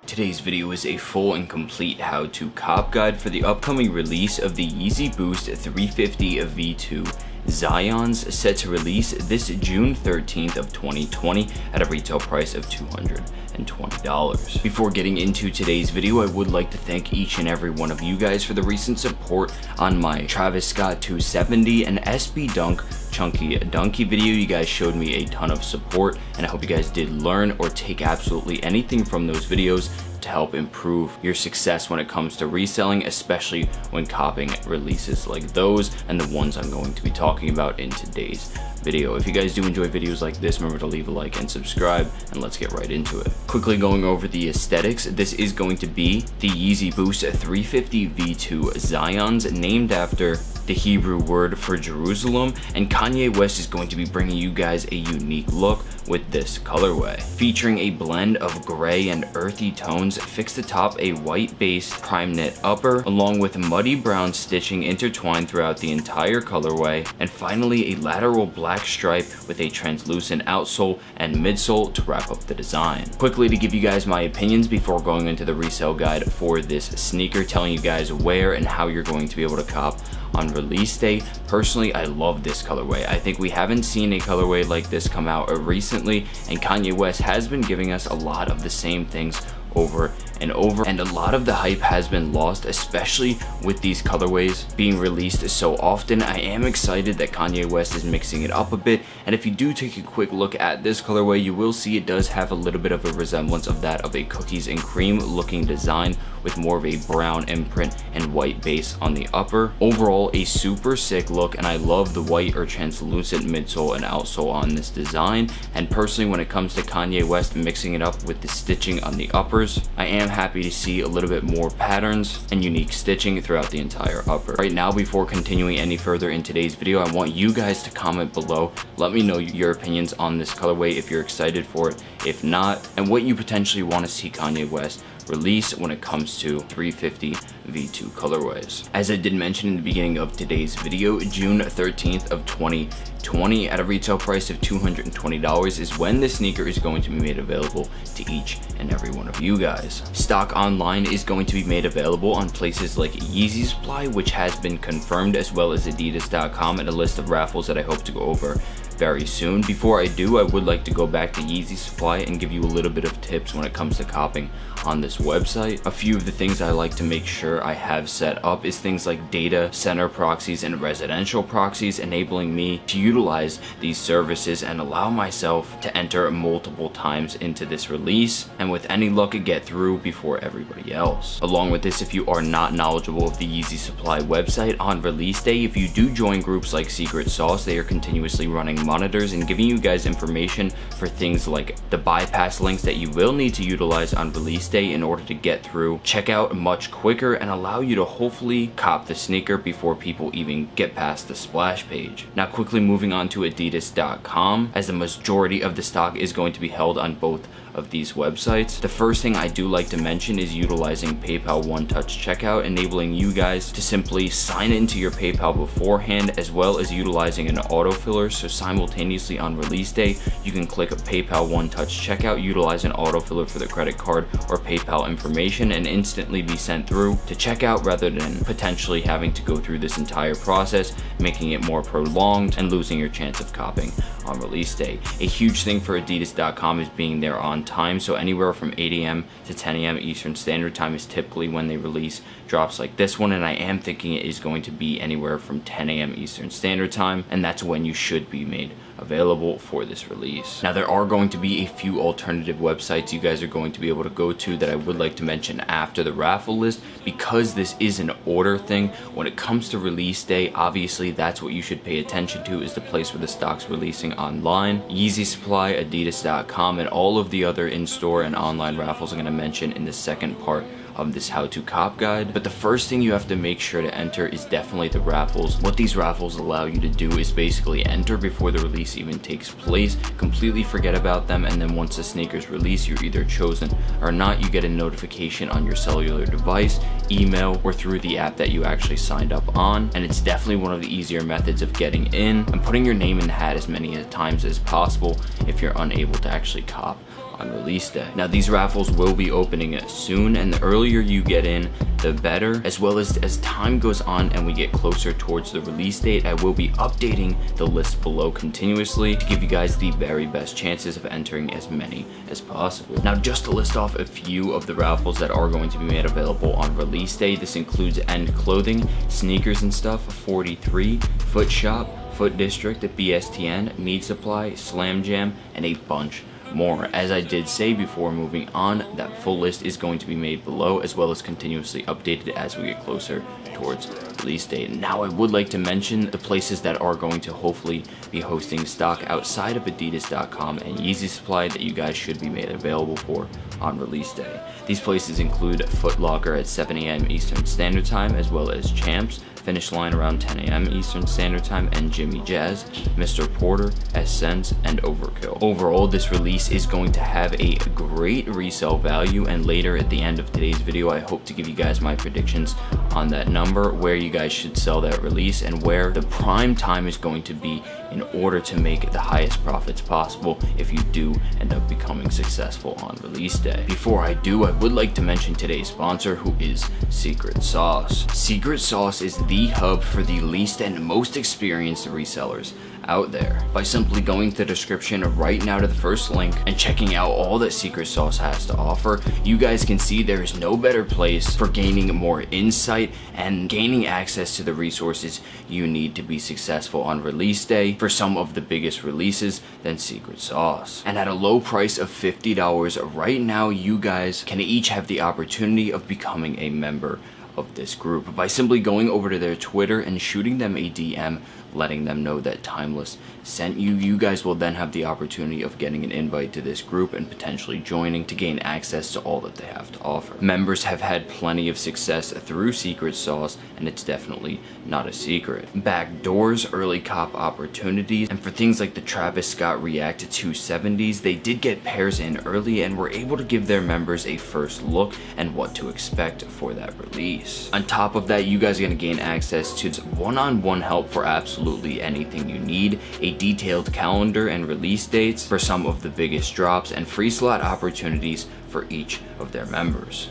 Today's video is a full and complete how-to cop guide for the upcoming release of the Yeezy Boost 350 V2 ZYONs, set to release this June 13th of 2020 at a retail price of $220. Before getting into today's video, I would like to thank each and every one of you guys for the recent support on my Travis Scott 270 and SB Dunk Chunky Donkey video. You guys showed me a ton of support, and I hope you guys did learn or take absolutely anything from those videos to help improve your success when it comes to reselling, especially when copying releases like those and the ones I'm going to be talking about in today's video. If you guys do enjoy videos like this, remember to leave a like and subscribe, and let's get right into it. Quickly going over the aesthetics, this is going to be the Yeezy Boost 350 V2 ZYONs, named after the Hebrew word for Jerusalem, and Kanye West is going to be bringing you guys a unique look with this colorway. Featuring a blend of gray and earthy tones, fixed atop a white base prime knit upper, along with muddy brown stitching intertwined throughout the entire colorway, and finally a lateral black stripe with a translucent outsole and midsole to wrap up the design. Quickly to give you guys my opinions before going into the resale guide for this sneaker, telling you guys where and how you're going to be able to cop on release day. Personally, I love this colorway. I think we haven't seen a colorway like this come out recently, and Kanye West has been giving us a lot of the same things over and over, and a lot of the hype has been lost, especially with these colorways being released so often. I am excited that Kanye West is mixing it up a bit, and if you do take a quick look at this colorway, you will see it does have a little bit of a resemblance of that of a cookies and cream looking design, with more of a brown imprint and white base on the upper. Overall, a super sick look, and I love the white or translucent midsole and outsole on this design. And personally, when it comes to Kanye West mixing it up with the stitching on the uppers, I am happy to see a little bit more patterns and unique stitching throughout the entire upper. Right now, before continuing any further in today's video, I want you guys to comment below. Let me know your opinions on this colorway, if you're excited for it, if not, and what you potentially want to see Kanye West release when it comes to 350 V2 colorways. As I did mention in the beginning of today's video, June 13th of 2020 at a retail price of $220 is when the sneaker is going to be made available to each and every one of you guys. Stock online is going to be made available on places like YEEZY Supply, which has been confirmed, as well as Adidas.com, and a list of raffles that I hope to go over very soon. Before I do, I would like to go back to YEEZY Supply and give you a little bit of tips when it comes to copying on this website. A few of the things I like to make sure I have set up is things like data center proxies and residential proxies, enabling me to utilize these services and allow myself to enter multiple times into this release, and with any luck get through before everybody else. Along with this, if you are not knowledgeable of the YEEZY Supply website, on release day, if you do join groups like Secret Sauce, they are continuously running monitors and giving you guys information for things like the bypass links that you will need to utilize on release day in order to get through checkout much quicker and allow you to hopefully cop the sneaker before people even get past the splash page. Now quickly moving on to Adidas.com, as the majority of the stock is going to be held on both of these websites. The first thing I do like to mention is utilizing PayPal One Touch Checkout, enabling you guys to simply sign into your PayPal beforehand, as well as utilizing an autofiller. So simultaneously on release day, you can click PayPal One Touch Checkout, utilize an autofiller for the credit card or PayPal information, and instantly be sent through to checkout, rather than potentially having to go through this entire process, making it more prolonged and losing your chance of copying on release day. A huge thing for Adidas.com is being there on time, so anywhere from 8 AM to 10 AM Eastern Standard Time is typically when they release drops like this one, and I am thinking it is going to be anywhere from 10 AM Eastern Standard Time, and that's when you should be made available for this release. Now there are going to be a few alternative websites you guys are going to be able to go to that I would like to mention after the raffle list, because this is an order thing. When it comes to release day, obviously that's what you should pay attention to, is the place where the stock's releasing online. YEEZY Supply, Adidas.com, and all of the other in-store and online raffles I'm going to mention in the second part of this how-to cop guide. But the first thing you have to make sure to enter is definitely the raffles. What these raffles allow you to do is basically enter before the release even takes place, completely forget about them, and then once the sneakers release, you're either chosen or not, you get a notification on your cellular device email, or through the app that you actually signed up on. And it's definitely one of the easier methods of getting in and putting your name in the hat as many times as possible if you're unable to actually cop on release day. Now, these raffles will be opening soon, and the earlier you get in, the better. As well as time goes on and we get closer towards the release date, I will be updating the list below continuously to give you guys the very best chances of entering as many as possible. Now, just to list off a few of the raffles that are going to be made available on release day, this includes End Clothing, Sneakers and Stuff, 43, Foot Shop, Foot District, BSTN, Meat Supply, Slam Jam, and a bunch more. As I did say before moving on, that full list is going to be made below, as well as continuously updated as we get closer towards release date. Now, I would like to mention the places that are going to hopefully be hosting stock outside of Adidas.com and Yeezy Supply that you guys should be made available for on release day. These places include Foot Locker at 7 a.m. Eastern Standard Time, as well as Champs, Finish Line around 10 a.m. Eastern Standard Time, and Jimmy Jazz, Mr. Porter, Essence, and Overkill. Overall, this release is going to have a great resale value, and later at the end of today's video, I hope to give you guys my predictions on that number, where you guys should sell that release, and where the prime time is going to be in order to make the highest profits possible if you do end up becoming successful on release day. Before I do, I would like to mention today's sponsor, who is Secret Sauce. Secret Sauce is the hub for the least and most experienced resellers out there. By simply going to the description right now to the first link and checking out all that Secret Sauce has to offer, you guys can see there is no better place for gaining more insight and gaining access to the resources you need to be successful on release day for some of the biggest releases than Secret Sauce. And at a low price of $50 right now, you guys can each have the opportunity of becoming a member of this group by simply going over to their Twitter and shooting them a DM, letting them know that Timeless sent you. You guys will then have the opportunity of getting an invite to this group and potentially joining to gain access to all that they have to offer. Members have had plenty of success through Secret Sauce, and it's definitely not a secret. Backdoors, early cop opportunities, and for things like the Travis Scott React 270s, they did get pairs in early and were able to give their members a first look and what to expect for that release. On top of that, you guys are going to gain access to one-on-one help for absolutely anything you need, a detailed calendar and release dates for some of the biggest drops, and free slot opportunities for each of their members.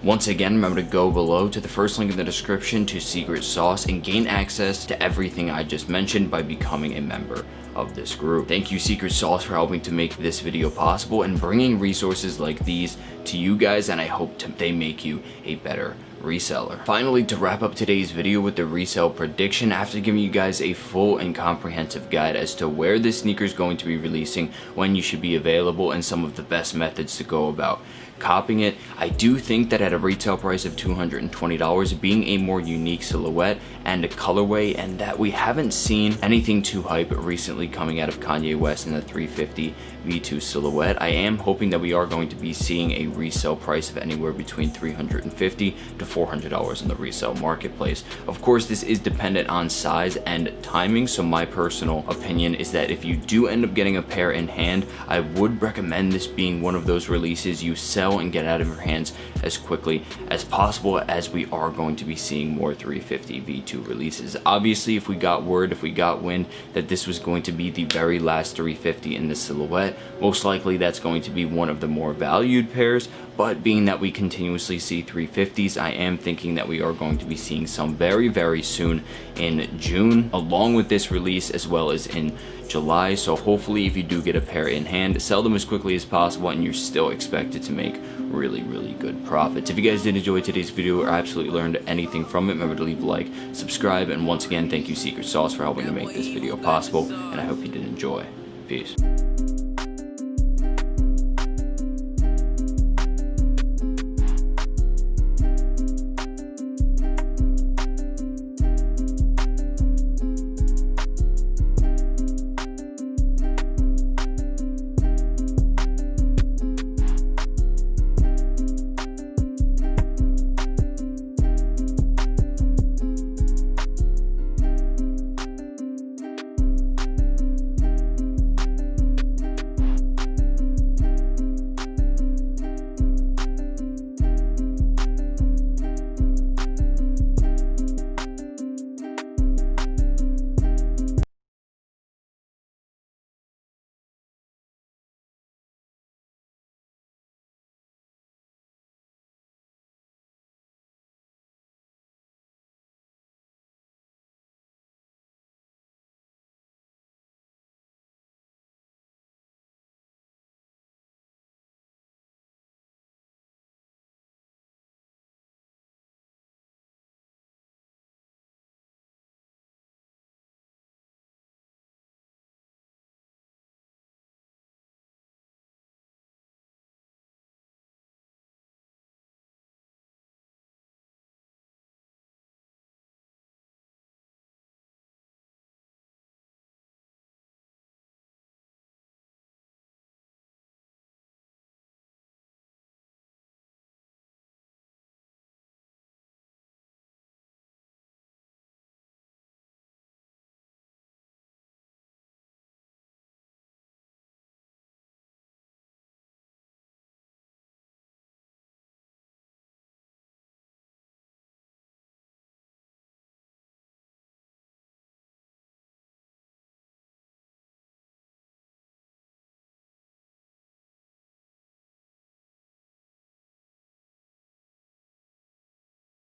Once again, remember to go below to the first link in the description to Secret Sauce and gain access to everything I just mentioned by becoming a member of this group. Thank you, Secret Sauce, for helping to make this video possible and bringing resources like these to you guys, and I hope they make you a better reseller. Finally, to wrap up today's video with the resale prediction, after giving you guys a full and comprehensive guide as to where this sneaker is going to be releasing, when you should be available, and some of the best methods to go about copying it, I do think that at a retail price of $220, being a more unique silhouette and a colorway, and that we haven't seen anything too hype recently coming out of Kanye West in the 350 V2 silhouette, I am hoping that we are going to be seeing a resale price of anywhere between $350 to $400 in the resale marketplace. Of course, this is dependent on size and timing, so my personal opinion is that if you do end up getting a pair in hand, I would recommend this being one of those releases you sell and get out of your hands as quickly as possible, as we are going to be seeing more 350 V2 releases. Obviously, if we got wind that this was going to be the very last 350 in the silhouette, most likely that's going to be one of the more valued pairs, but being that we continuously see 350s, I am thinking that we are going to be seeing some very, very soon in June, along with this release, as well as in July. So hopefully, if you do get a pair in hand, sell them as quickly as possible, and you're still expected to make really, really good profits. If you guys did enjoy today's video or absolutely learned anything from it, remember to leave a like, subscribe, and once again, thank you, Secret Sauce, for helping to make this video possible, and I hope you did enjoy. Peace.